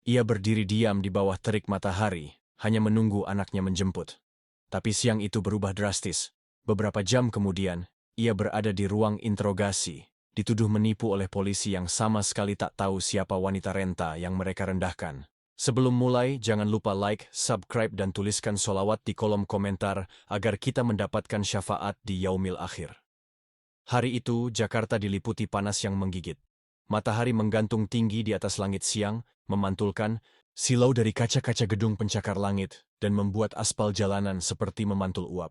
Ia berdiri diam di bawah terik matahari, hanya menunggu anaknya menjemput. Tapi siang itu berubah drastis. Beberapa jam kemudian, ia berada di ruang interogasi, dituduh menipu oleh polisi yang sama sekali tak tahu siapa wanita renta yang mereka rendahkan. Sebelum mulai, jangan lupa like, subscribe dan tuliskan sholawat di kolom komentar agar kita mendapatkan syafaat di yaumil akhir. Hari itu, Jakarta diliputi panas yang menggigit. Matahari menggantung tinggi di atas langit siang, memantulkan silau dari kaca-kaca gedung pencakar langit dan membuat aspal jalanan seperti memantul uap.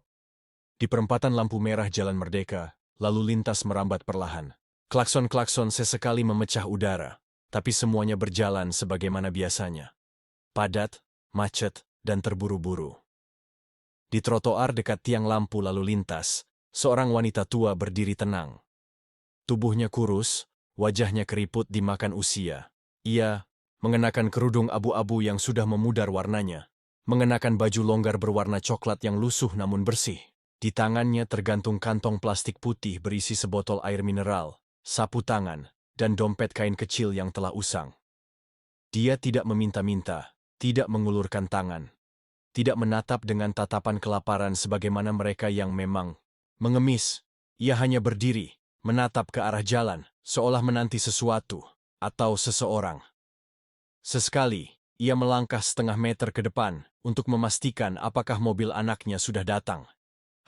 Di perempatan lampu merah Jalan Merdeka, lalu lintas merambat perlahan. Klakson-klakson sesekali memecah udara, tapi semuanya berjalan sebagaimana biasanya. Padat, macet, dan terburu-buru. Di trotoar dekat tiang lampu lalu lintas, seorang wanita tua berdiri tenang. Tubuhnya kurus, wajahnya keriput dimakan usia. Ia mengenakan kerudung abu-abu yang sudah memudar warnanya, mengenakan baju longgar berwarna coklat yang lusuh namun bersih. Di tangannya tergantung kantong plastik putih berisi sebotol air mineral, sapu tangan, dan dompet kain kecil yang telah usang. Dia tidak meminta-minta, tidak mengulurkan tangan, tidak menatap dengan tatapan kelaparan sebagaimana mereka yang memang mengemis. Ia hanya berdiri, menatap ke arah jalan, seolah menanti sesuatu atau seseorang. Sesekali, ia melangkah setengah meter ke depan untuk memastikan apakah mobil anaknya sudah datang.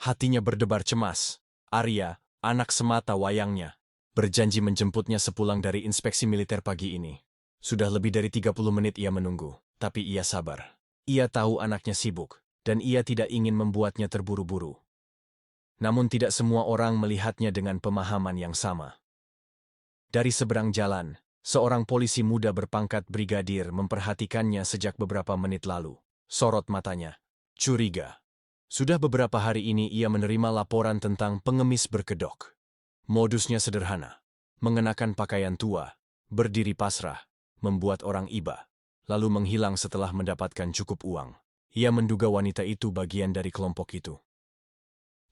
Hatinya berdebar cemas. Arya, anak semata wayangnya, berjanji menjemputnya sepulang dari inspeksi militer pagi ini. Sudah lebih dari 30 menit ia menunggu, tapi ia sabar. Ia tahu anaknya sibuk, dan ia tidak ingin membuatnya terburu-buru. Namun tidak semua orang melihatnya dengan pemahaman yang sama. Dari seberang jalan, seorang polisi muda berpangkat brigadir memperhatikannya sejak beberapa menit lalu. Sorot matanya. Curiga. Sudah beberapa hari ini ia menerima laporan tentang pengemis berkedok. Modusnya sederhana. Mengenakan pakaian tua, berdiri pasrah, membuat orang iba, lalu menghilang setelah mendapatkan cukup uang. Ia menduga wanita itu bagian dari kelompok itu.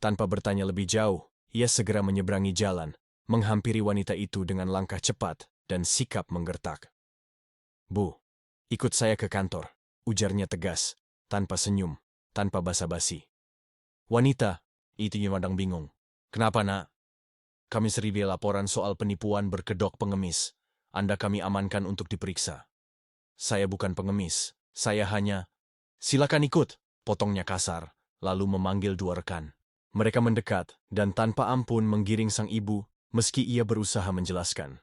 Tanpa bertanya lebih jauh, ia segera menyeberangi jalan, menghampiri wanita itu dengan langkah cepat dan sikap menggertak. "Bu, ikut saya ke kantor," ujarnya tegas, tanpa senyum, tanpa basa-basi. Wanita itu memandang bingung. "Kenapa, Nak?" "Kami seribui laporan soal penipuan berkedok pengemis. Anda kami amankan untuk diperiksa." "Saya bukan pengemis, saya hanya..." "Silakan ikut," potongnya kasar, lalu memanggil dua rekan. Mereka mendekat dan tanpa ampun menggiring sang ibu, meski ia berusaha menjelaskan.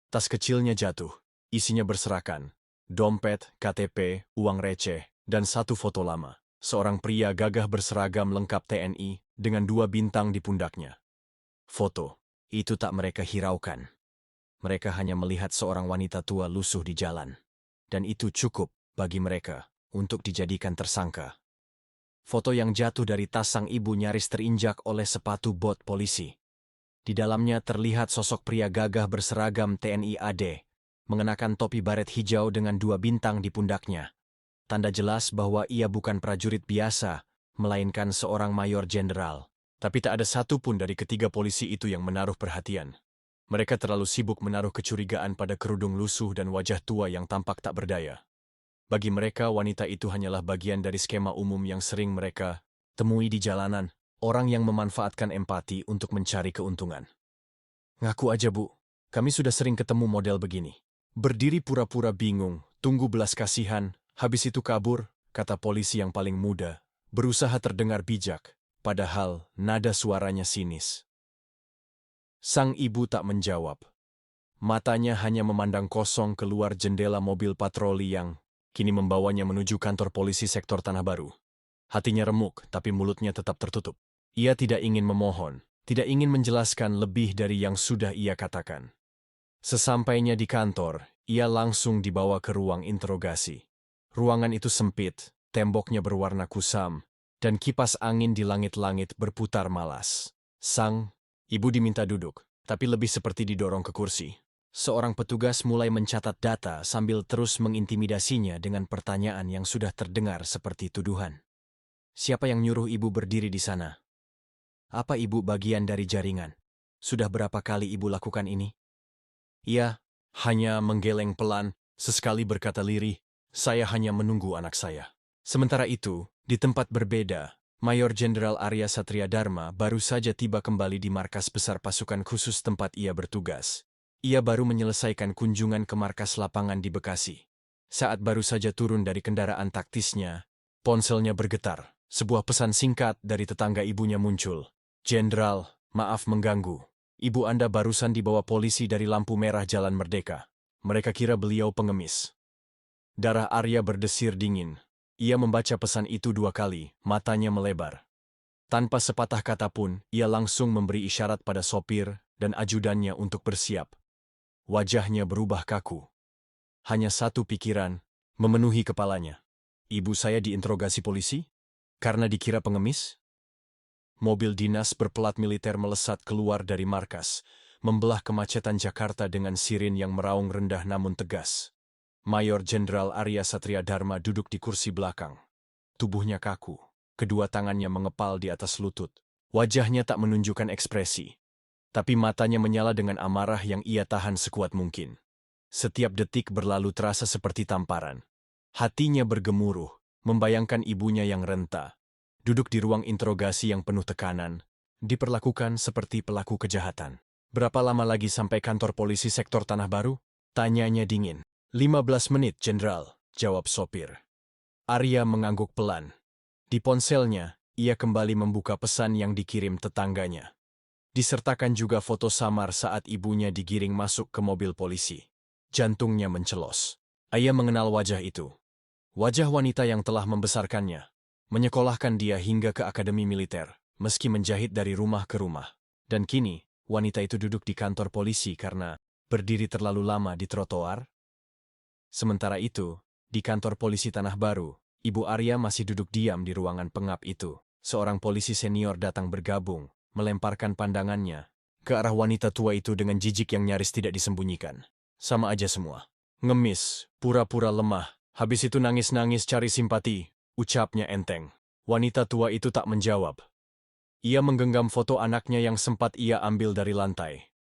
Tas kecilnya jatuh, isinya berserakan. Dompet, KTP, uang receh, dan satu foto lama. Seorang pria gagah berseragam lengkap TNI dengan 2 bintang di pundaknya. Foto itu tak mereka hiraukan. Mereka hanya melihat seorang wanita tua lusuh di jalan. Dan itu cukup bagi mereka untuk dijadikan tersangka. Foto yang jatuh dari tas sang ibu nyaris terinjak oleh sepatu bot polisi. Di dalamnya terlihat sosok pria gagah berseragam TNI AD, mengenakan topi baret hijau dengan 2 bintang di pundaknya. Tanda jelas bahwa ia bukan prajurit biasa, melainkan seorang mayor jenderal. Tapi tak ada satu pun dari ketiga polisi itu yang menaruh perhatian. Mereka terlalu sibuk menaruh kecurigaan pada kerudung lusuh dan wajah tua yang tampak tak berdaya. Bagi mereka, wanita itu hanyalah bagian dari skema umum yang sering mereka temui di jalanan, orang yang memanfaatkan empati untuk mencari keuntungan. "Ngaku aja, Bu, kami sudah sering ketemu model begini. Berdiri pura-pura bingung, tunggu belas kasihan, habis itu kabur," kata polisi yang paling muda, berusaha terdengar bijak, padahal nada suaranya sinis. Sang ibu tak menjawab. Matanya hanya memandang kosong keluar jendela mobil patroli yang kini membawanya menuju kantor polisi sektor Tanah Baru. Hatinya remuk, tapi mulutnya tetap tertutup. Ia tidak ingin memohon, tidak ingin menjelaskan lebih dari yang sudah ia katakan. Sesampainya di kantor, ia langsung dibawa ke ruang interogasi. Ruangan itu sempit, temboknya berwarna kusam, dan kipas angin di langit-langit berputar malas. Sang ibu diminta duduk, tapi lebih seperti didorong ke kursi. Seorang petugas mulai mencatat data sambil terus mengintimidasinya dengan pertanyaan yang sudah terdengar seperti tuduhan. "Siapa yang nyuruh ibu berdiri di sana? Apa ibu bagian dari jaringan? Sudah berapa kali ibu lakukan ini?" Ia hanya menggeleng pelan, Sesekali berkata lirih, "Saya hanya menunggu anak saya." Sementara itu, di tempat berbeda, Mayor Jenderal Arya Satria Dharma baru saja tiba kembali di markas besar pasukan khusus tempat ia bertugas. Ia baru menyelesaikan kunjungan ke markas lapangan di Bekasi. Saat baru saja turun dari kendaraan taktisnya, ponselnya bergetar. Sebuah pesan singkat dari tetangga ibunya muncul. "Jenderal, maaf mengganggu. Ibu Anda barusan dibawa polisi dari lampu merah Jalan Merdeka. Mereka kira beliau pengemis." Darah Arya berdesir dingin. Ia membaca pesan itu 2 kali, matanya melebar. Tanpa sepatah kata pun, ia langsung memberi isyarat pada sopir dan ajudannya untuk bersiap. Wajahnya berubah kaku. Hanya satu pikiran memenuhi kepalanya. Ibu saya diinterogasi polisi? Karena dikira pengemis? Mobil dinas berpelat militer melesat keluar dari markas, membelah kemacetan Jakarta dengan sirin yang meraung rendah namun tegas. Mayor Jenderal Arya Satria Dharma duduk di kursi belakang. Tubuhnya kaku, kedua tangannya mengepal di atas lutut. Wajahnya tak menunjukkan ekspresi, tapi matanya menyala dengan amarah yang ia tahan sekuat mungkin. Setiap detik berlalu terasa seperti tamparan. Hatinya bergemuruh, membayangkan ibunya yang renta. Duduk di ruang interogasi yang penuh tekanan, diperlakukan seperti pelaku kejahatan. "Berapa lama lagi sampai kantor polisi sektor Tanah Baru?" tanyanya dingin. 15 menit, Jenderal, jawab sopir. Arya mengangguk pelan. Di ponselnya, ia kembali membuka pesan yang dikirim tetangganya. Disertakan juga foto samar saat ibunya digiring masuk ke mobil polisi. Jantungnya mencelos. Ia mengenal wajah itu. Wajah wanita yang telah membesarkannya, menyekolahkan dia hingga ke akademi militer, meski menjahit dari rumah ke rumah. Dan kini, wanita itu duduk di kantor polisi karena berdiri terlalu lama di trotoar. Sementara itu, di kantor polisi Tanah Baru, Ibu Arya masih duduk diam di ruangan pengap itu. Seorang polisi senior datang bergabung, melemparkan pandangannya ke arah wanita tua itu dengan jijik yang nyaris tidak disembunyikan. "Sama aja semua. Ngemis, pura-pura lemah, habis itu nangis-nangis cari simpati," ucapnya enteng. Wanita tua itu tak menjawab. Ia menggenggam foto anaknya yang sempat ia ambil dari lantai.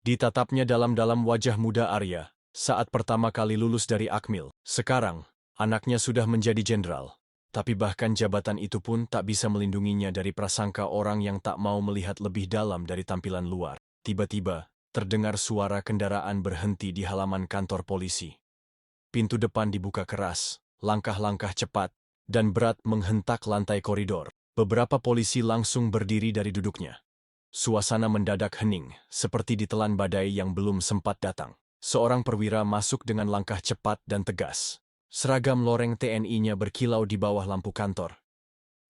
Ditatapnya dalam-dalam wajah muda Arya saat pertama kali lulus dari Akmil. Sekarang, anaknya sudah menjadi jenderal. Tapi bahkan jabatan itu pun tak bisa melindunginya dari prasangka orang yang tak mau melihat lebih dalam dari tampilan luar. Tiba-tiba, terdengar suara kendaraan berhenti di halaman kantor polisi. Pintu depan dibuka keras, langkah-langkah cepat dan berat menghentak lantai koridor. Beberapa polisi langsung berdiri dari duduknya. Suasana mendadak hening, seperti ditelan badai yang belum sempat datang. Seorang perwira masuk dengan langkah cepat dan tegas. Seragam loreng TNI-nya berkilau di bawah lampu kantor.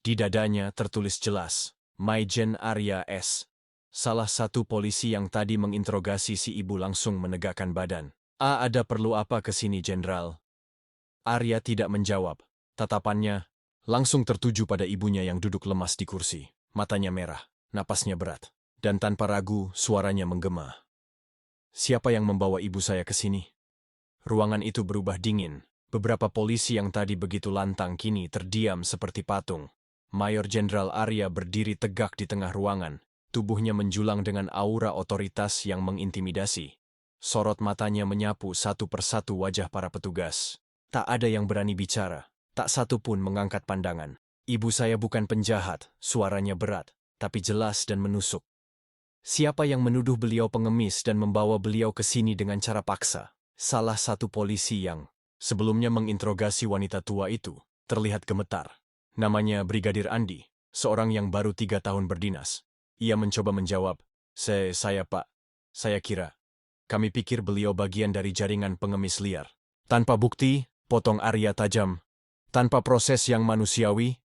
Di dadanya tertulis jelas, Maijen Arya S. Salah satu polisi yang tadi menginterogasi si ibu langsung menegakkan badan. Ada perlu apa ke sini, Jenderal?" Arya tidak menjawab. Tatapannya langsung tertuju pada ibunya yang duduk lemas di kursi. Matanya merah, napasnya berat, dan tanpa ragu suaranya menggema. "Siapa yang membawa ibu saya ke sini?" Ruangan itu berubah dingin. Beberapa polisi yang tadi begitu lantang kini terdiam seperti patung. Mayor Jenderal Arya berdiri tegak di tengah ruangan. Tubuhnya menjulang dengan aura otoritas yang mengintimidasi. Sorot matanya menyapu satu persatu wajah para petugas. Tak ada yang berani bicara. Tak satu pun mengangkat pandangan. "Ibu saya bukan penjahat," suaranya berat, tapi jelas dan menusuk. "Siapa yang menuduh beliau pengemis dan membawa beliau ke sini dengan cara paksa?" Salah satu polisi yang sebelumnya menginterogasi wanita tua itu terlihat gemetar. Namanya Brigadir Andi, seorang yang baru 3 tahun berdinas. Ia mencoba menjawab, Saya Pak. Saya kira. Kami pikir beliau bagian dari jaringan pengemis liar." "Tanpa bukti," potong Arya tajam. "Tanpa proses yang manusiawi,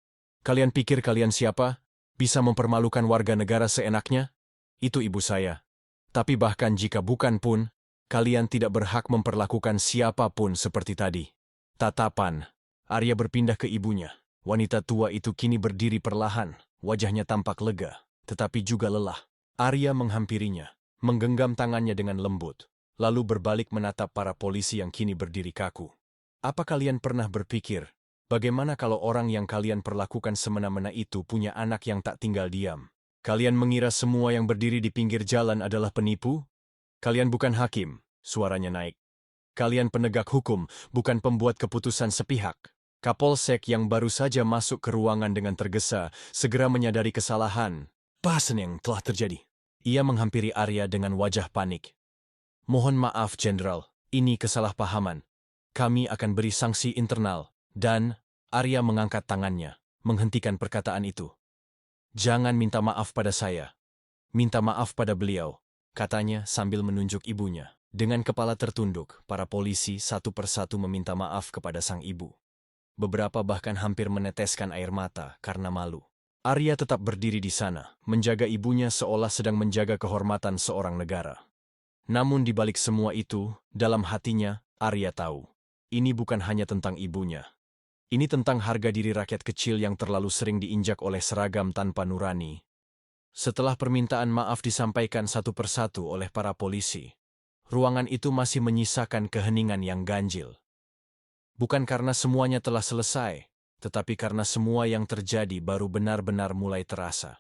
kalian pikir kalian siapa? Bisa mempermalukan warga negara seenaknya? Itu ibu saya. Tapi bahkan jika bukan pun, kalian tidak berhak memperlakukan siapapun seperti tadi." Tatapan Arya berpindah ke ibunya. Wanita tua itu kini berdiri perlahan, wajahnya tampak lega, tetapi juga lelah. Arya menghampirinya, menggenggam tangannya dengan lembut, lalu berbalik menatap para polisi yang kini berdiri kaku. "Apa kalian pernah berpikir, bagaimana kalau orang yang kalian perlakukan semena-mena itu punya anak yang tak tinggal diam? Kalian mengira semua yang berdiri di pinggir jalan adalah penipu? Kalian bukan hakim," suaranya naik. Kalian penegak hukum, bukan pembuat keputusan sepihak. Kapolsek yang baru saja masuk ke ruangan dengan tergesa, segera menyadari kesalahan. Bahasan yang telah terjadi. Ia menghampiri Arya dengan wajah panik. Mohon maaf, Jenderal. Ini kesalahpahaman. Kami akan beri sanksi internal. Dan Arya mengangkat tangannya, menghentikan perkataan itu. Jangan minta maaf pada saya. Minta maaf pada beliau, katanya sambil menunjuk ibunya. Dengan kepala tertunduk, para polisi satu persatu meminta maaf kepada sang ibu. Beberapa bahkan hampir meneteskan air mata karena malu. Arya tetap berdiri di sana, menjaga ibunya seolah sedang menjaga kehormatan seorang negara. Namun di balik semua itu, dalam hatinya, Arya tahu. Ini bukan hanya tentang ibunya. Ini tentang harga diri rakyat kecil yang terlalu sering diinjak oleh seragam tanpa nurani. Setelah permintaan maaf disampaikan satu persatu oleh para polisi, ruangan itu masih menyisakan keheningan yang ganjil. Bukan karena semuanya telah selesai, tetapi karena semua yang terjadi baru benar-benar mulai terasa.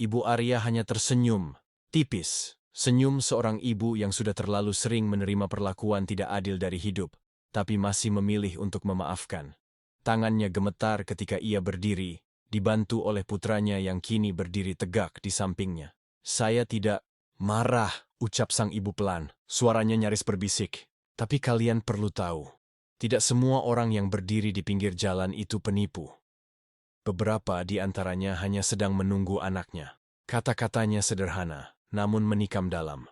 Ibu Arya hanya tersenyum, tipis, senyum seorang ibu yang sudah terlalu sering menerima perlakuan tidak adil dari hidup, tapi masih memilih untuk memaafkan. Tangannya gemetar ketika ia berdiri, dibantu oleh putranya yang kini berdiri tegak di sampingnya. Saya tidak marah, ucap sang ibu pelan, suaranya nyaris berbisik. Tapi kalian perlu tahu. Tidak semua orang yang berdiri di pinggir jalan itu penipu. Beberapa di antaranya hanya sedang menunggu anaknya. Kata-katanya sederhana, namun menikam dalam.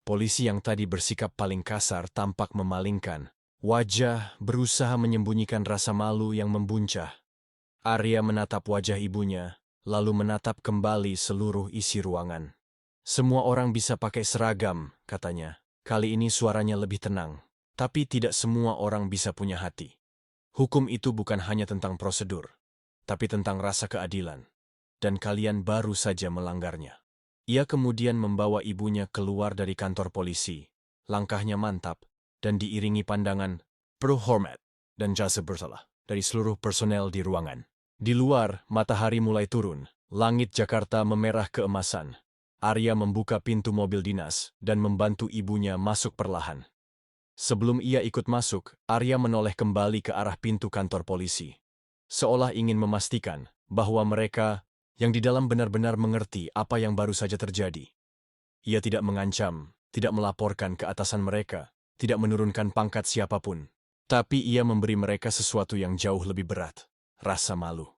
Polisi yang tadi bersikap paling kasar tampak memalingkan. Wajah berusaha menyembunyikan rasa malu yang membuncah. Arya menatap wajah ibunya, lalu menatap kembali seluruh isi ruangan. Semua orang bisa pakai seragam, katanya. Kali ini suaranya lebih tenang. Tapi tidak semua orang bisa punya hati. Hukum itu bukan hanya tentang prosedur, tapi tentang rasa keadilan. Dan kalian baru saja melanggarnya. Ia kemudian membawa ibunya keluar dari kantor polisi. Langkahnya mantap, dan diiringi pandangan penuh hormat dan jasa bersalah dari seluruh personel di ruangan. Di luar, matahari mulai turun. Langit Jakarta memerah keemasan. Arya membuka pintu mobil dinas dan membantu ibunya masuk perlahan. Sebelum ia ikut masuk, Arya menoleh kembali ke arah pintu kantor polisi. Seolah ingin memastikan bahwa mereka yang di dalam benar-benar mengerti apa yang baru saja terjadi. Ia tidak mengancam, tidak melaporkan ke atasan mereka, tidak menurunkan pangkat siapapun. Tapi ia memberi mereka sesuatu yang jauh lebih berat, rasa malu.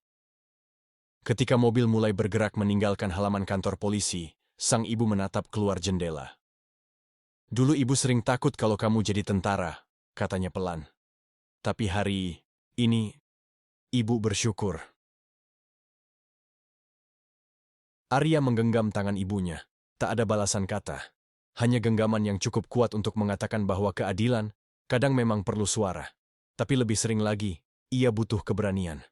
Ketika mobil mulai bergerak meninggalkan halaman kantor polisi, sang ibu menatap keluar jendela. Dulu ibu sering takut kalau kamu jadi tentara, katanya pelan. Tapi hari ini, ibu bersyukur. Arya menggenggam tangan ibunya. Tak ada balasan kata. Hanya genggaman yang cukup kuat untuk mengatakan bahwa keadilan kadang memang perlu suara. Tapi lebih sering lagi, ia butuh keberanian.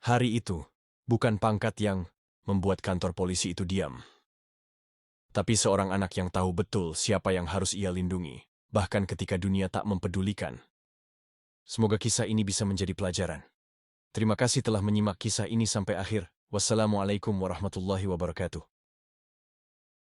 Hari itu, bukan pangkat yang membuat kantor polisi itu diam. Tapi seorang anak yang tahu betul siapa yang harus ia lindungi, bahkan ketika dunia tak mempedulikan. Semoga kisah ini bisa menjadi pelajaran. Terima kasih telah menyimak kisah ini sampai akhir. Wassalamualaikum warahmatullahi wabarakatuh.